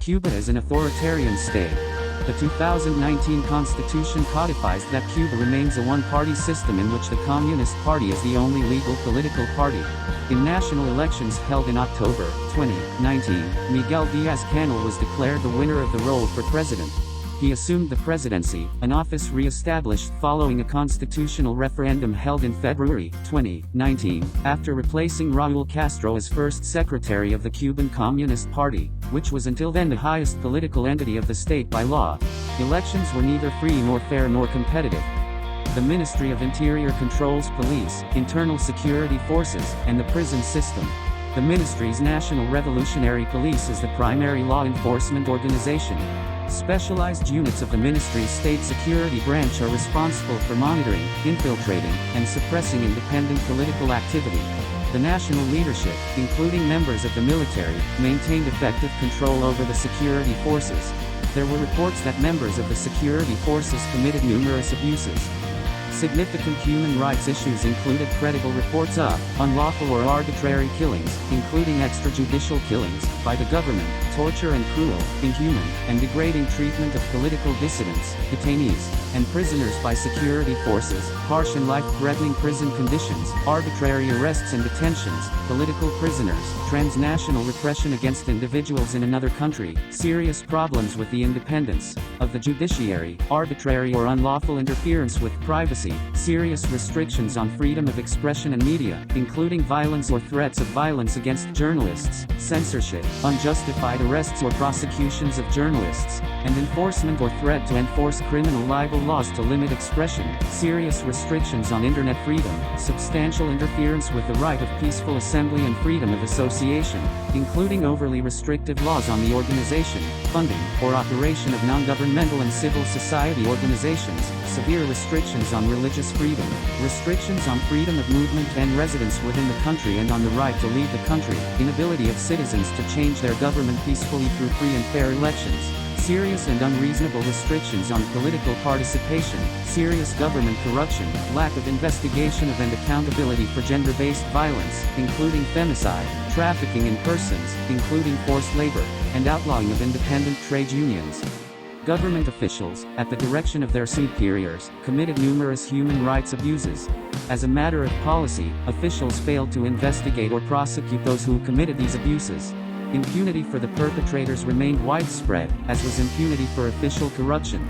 Cuba is an authoritarian state. The 2019 Constitution codifies that Cuba remains a one-party system in which the Communist Party is the only legal political party. In national elections held in October 2019, Miguel Díaz-Canel was declared the winner of the role for president. He assumed the presidency, an office re-established following a constitutional referendum held in February 2019, after replacing Raúl Castro as first secretary of the Cuban Communist Party, which was until then the highest political entity of the state by law. Elections were neither free nor fair nor competitive. The Ministry of Interior controls police, internal security forces, and the prison system. The ministry's National Revolutionary Police is the primary law enforcement organization. Specialized units of the ministry's state security branch are responsible for monitoring, infiltrating, and suppressing independent political activity. The national leadership, including members of the military, maintained effective control over the security forces. There were reports that members of the security forces committed numerous abuses. Significant human rights issues included credible reports of unlawful or arbitrary killings, including extrajudicial killings, by the government, torture and cruel, inhuman, and degrading treatment of political dissidents, detainees, and prisoners by security forces, harsh and life-threatening prison conditions, arbitrary arrests and detentions, political prisoners, transnational repression against individuals in another country, serious problems with the independence of the judiciary, arbitrary or unlawful interference with privacy, serious restrictions on freedom of expression and media, including violence or threats of violence against journalists, censorship, unjustified arrests or prosecutions of journalists, and enforcement or threat to enforce criminal libel laws to limit expression, serious restrictions on internet freedom, substantial interference with the right of peaceful assembly and freedom of association, including overly restrictive laws on the organization, funding, or operation of non-governmental and civil society organizations, severe restrictions on religious freedom, restrictions on freedom of movement and residence within the country and on the right to leave the country, inability of citizens to change their government peacefully through free and fair elections, serious and unreasonable restrictions on political participation, serious government corruption, lack of investigation of and accountability for gender-based violence, including femicide, trafficking in persons, including forced labor, and outlawing of independent trade unions. Government officials, at the direction of their superiors, committed numerous human rights abuses. As a matter of policy, officials failed to investigate or prosecute those who committed these abuses. Impunity for the perpetrators remained widespread, as was impunity for official corruption.